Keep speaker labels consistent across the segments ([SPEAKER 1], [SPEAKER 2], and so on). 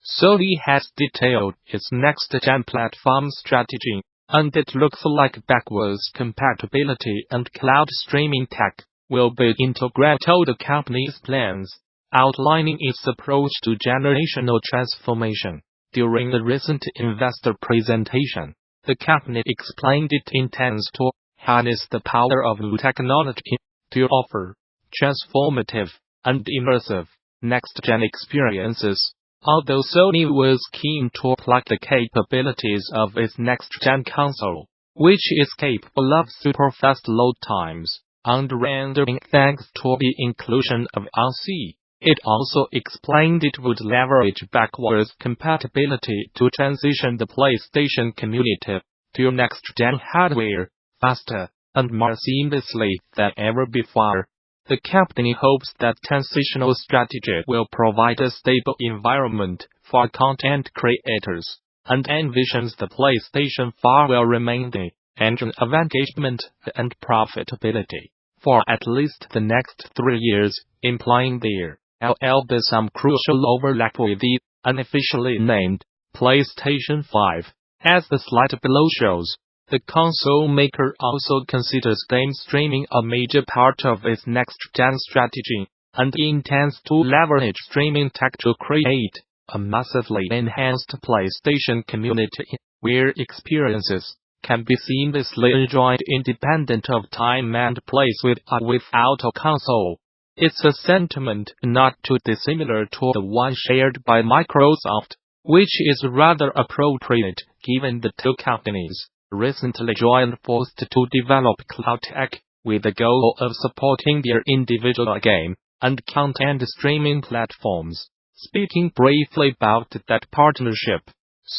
[SPEAKER 1] Sony has detailed its next-gen platform strategy, and it looks like backwards compatibility and cloud streaming tech will be integrated to the company's plans, outlining its approach to generational transformation. During the recent investor presentation, the company explained it intends to harness the power of new technology to offer transformative and immersive next-gen experiences. Although Sony was keen to apply the capabilities of its next-gen console, which is capable of super-fast load times and rendering thanks to the inclusion of RC, it also explained it would leverage backwards compatibility to transition the PlayStation community to next-gen hardware faster and more seamlessly than ever before. The company hopes that transitional strategy will provide a stable environment for content creators, and envisions the PlayStation 4 will remain the engine of engagement and profitability for at least the next 3 years, implying there will be some crucial overlap with the unofficially named PlayStation 5. As the slide below shows, the console maker also considers game streaming a major part of its next-gen strategy, and intends to leverage streaming tech to create a massively enhanced PlayStation community, where experiences can be seamlessly enjoyed independent of time and place with or without a console. It's a sentiment not too dissimilar to the one shared by Microsoft, which is rather appropriate given the two companies recently joined forces to develop cloud tech, with the goal of supporting their individual game and content streaming platforms. Speaking briefly about that partnership,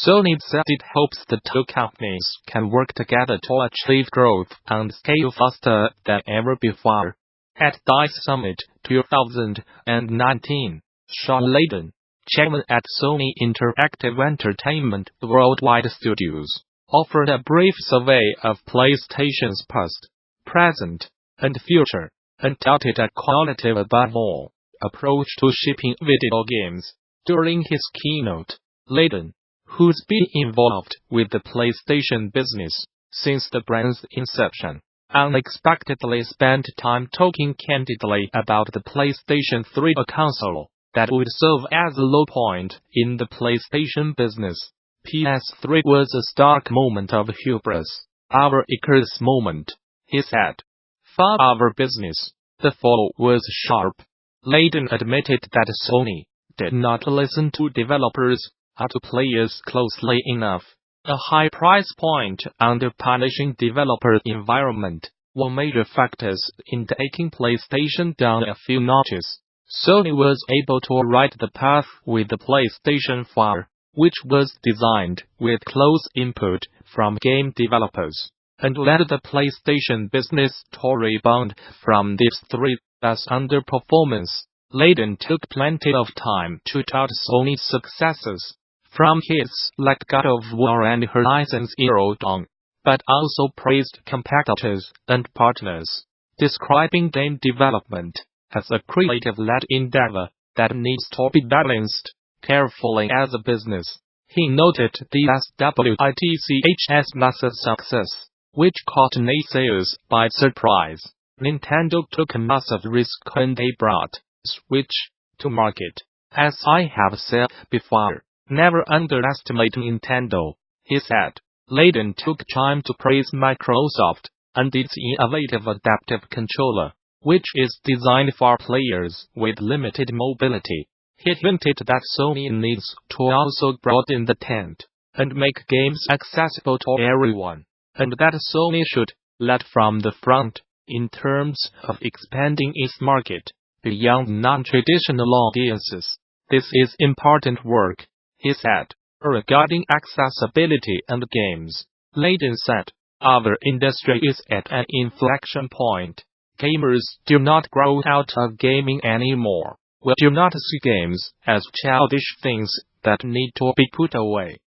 [SPEAKER 1] Sony said it hopes the two companies can work together to achieve growth and scale faster than ever before. At DICE Summit 2019, Sean Layden, chairman at Sony Interactive Entertainment Worldwide Studios, offered a brief survey of PlayStation's past, present, and future, and touted a qualitative above all approach to shipping video games. During his keynote, Layden, who's been involved with the PlayStation business since the brand's inception, unexpectedly spent time talking candidly about the PlayStation 3, a console that would serve as a low point in the PlayStation business. PS3 was a stark moment of hubris, our Icarus moment, he said. For our business, the fall was sharp. Layden admitted that Sony did not listen to developers or to players closely enough. A high price point and a punishing developer environment were major factors in taking PlayStation down a few notches. Sony was able to ride the path with the PlayStation 4, which was designed with close input from game developers, and led the PlayStation business to rebound from this 3's underperformance. Layden took plenty of time to tout Sony's successes, from hits like God of War and Horizon Zero Dawn, but also praised competitors and partners, describing game development as a creative-led endeavor that needs to be balanced carefully as a business. He noted the SWITCH's massive success, which caught naysayers by surprise. Nintendo took a massive risk when they brought Switch to market. As I have said before, never underestimate Nintendo, he said. Layden took time to praise Microsoft and its innovative adaptive controller, which is designed for players with limited mobility. He hinted that Sony needs to also broaden the tent and make games accessible to everyone, and that Sony should lead from the front in terms of expanding its market beyond non-traditional audiences. This is important work, he said. Regarding accessibility and games, Layden said, our industry is at an inflection point. Gamers do not grow out of gaming anymore. We do not see games as childish things that need to be put away.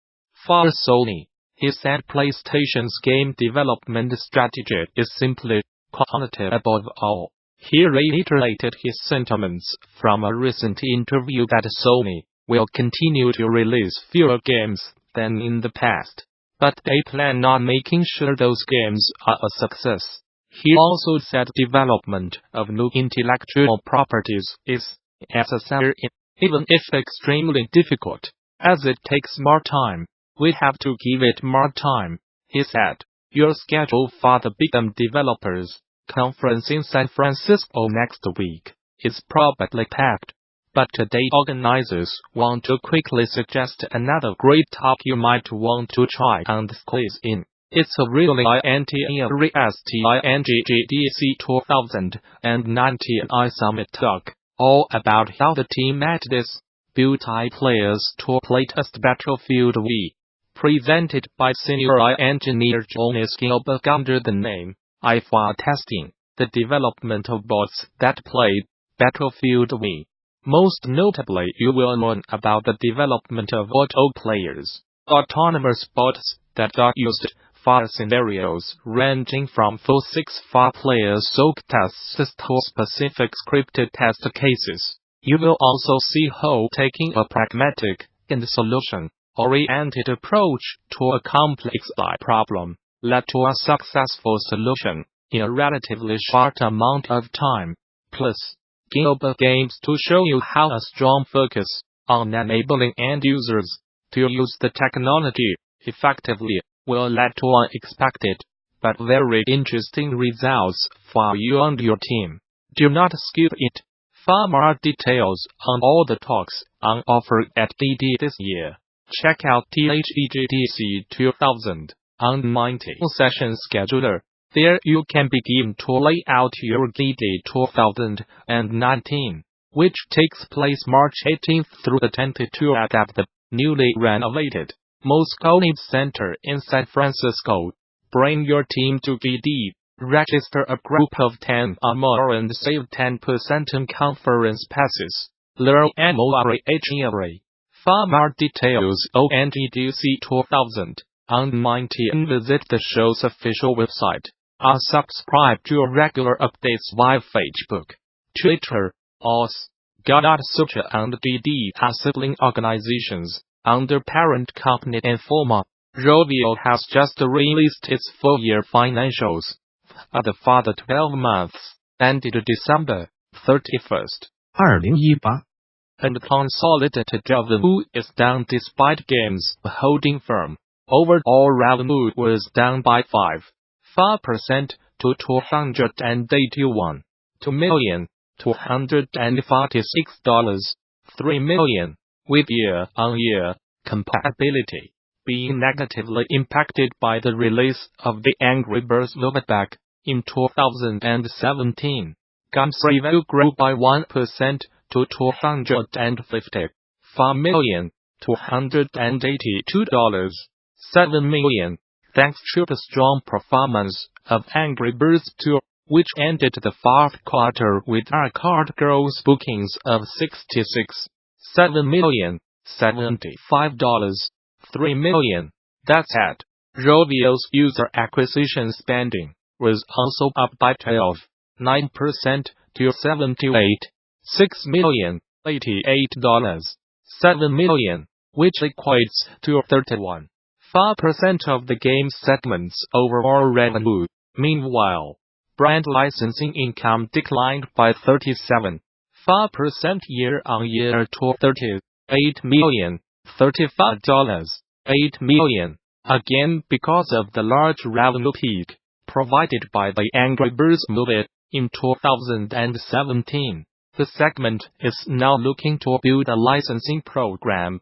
[SPEAKER 1] For Sony, he said PlayStation's game development strategy is simply quality above all. He reiterated his sentiments from a recent interview that Sony will continue to release fewer games than in the past, but they plan on making sure those games are a success. He also said development of new intellectual properties is necessary, even if extremely difficult, as it takes more time. We have to give it more time, he said. Your schedule for the Big Game Developers Conference in San Francisco next week is probably packed, but today organizers want to quickly suggest another great talk you might want to try and squeeze in. It's a really interesting GDC 2019 Summit talk, all about how the team at this multi-players to playtest Battlefield V, presented by senior engineer Jonas Gilbert under the name IFA Testing, the development of bots that played Battlefield V. Most notably, you will learn about the development of auto players, autonomous bots that are used for scenarios ranging from full 6-4-player soak tests to specific scripted test cases. You will also see how taking a pragmatic and solution-oriented approach to a complex problem led to a successful solution in a relatively short amount of time. Plus, Gilbert aims to show you how a strong focus on enabling end users to use the technology effectively will lead to unexpected but very interesting results for you and your team. Do not skip it. For more details on all the talks on offer at DD this year, check out THEGDC 2019 session scheduler. There you can begin to lay out your DD 2019, which takes place March 18th through the 22 at the newly renovated Moscone Center in San Francisco. Bring your team to DD. Register a group of 10 or more and save 10% on conference passes. Learn more. For more details on GDC 2019, visit the show's official website, or subscribe to regular updates via Facebook, Twitter, or Gamasutra and DD are sibling organizations under parent company Informa. Rovio has just released its full-year financials for the 12 months ended December 31st,
[SPEAKER 2] 2018
[SPEAKER 1] and consolidated revenue is down despite games holding firm. Overall revenue was down by 5% to $2,246,3 million, with year-on-year compatibility being negatively impacted by the release of the Angry Birds movie back in 2017. Games revenue grew by 1% to $254,282.7 million, thanks to the strong performance of Angry Birds 2, which ended the fourth quarter with record gross bookings of $66,775.3 million. That said, Rovio's user acquisition spending was also up by 12.9% to $78,688.7 million, which equates to 31.4% of the game segment's overall revenue. Meanwhile, brand licensing income declined by 37.4% year-on-year to $38,035.8 million, again because of the large revenue peak provided by the Angry Birds movie in 2017. The segment is now looking to build a licensing program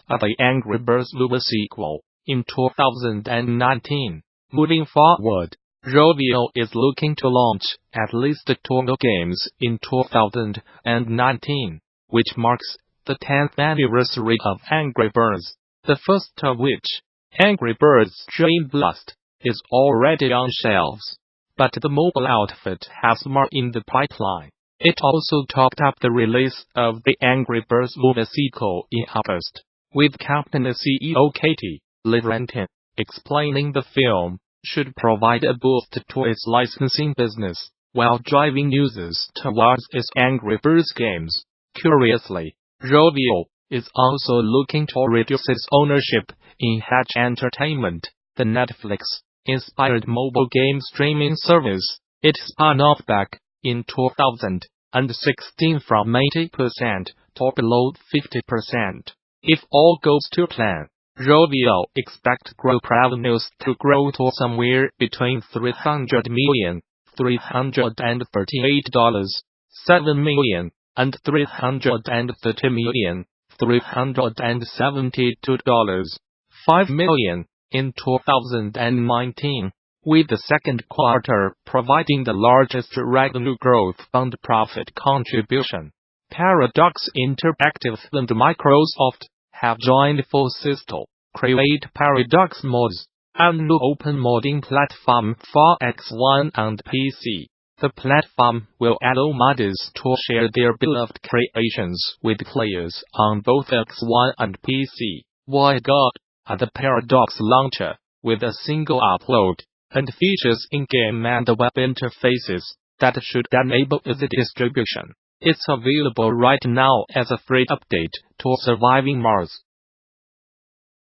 [SPEAKER 1] for the Angry Birds movie sequel in 2019. Moving forward, Rovio is looking to launch at least 2 new games in 2019, which marks the 10th anniversary of Angry Birds, the first of which, Angry Birds Dream Blast, is already on shelves. But the mobile outfit has more in the pipeline. It also topped up the release of the Angry Birds movie sequel in August, with company CEO Katie Leverentine explaining the film should provide a boost to its licensing business, while driving users towards its Angry Birds games. Curiously, Rovio is also looking to reduce its ownership in Hatch Entertainment, the Netflix-inspired mobile game streaming service. It spun off back in 2016 from 80% to below 50%. If all goes to plan, Rovio expects group revenues to grow to somewhere between $300 million, $338.7 million, and $330 million, $372.5 million in 2019, with the second quarter providing the largest revenue growth and profit contribution. Paradox Interactive and Microsoft have joined forces to create Paradox Mods, a new open modding platform for X1 and PC. The platform will allow modders to share their beloved creations with players on both X1 and PC. Why God? The Paradox launcher, with a single upload, and features in-game and web interfaces that should enable easy distribution. It's available right now as a free update to Surviving Mars.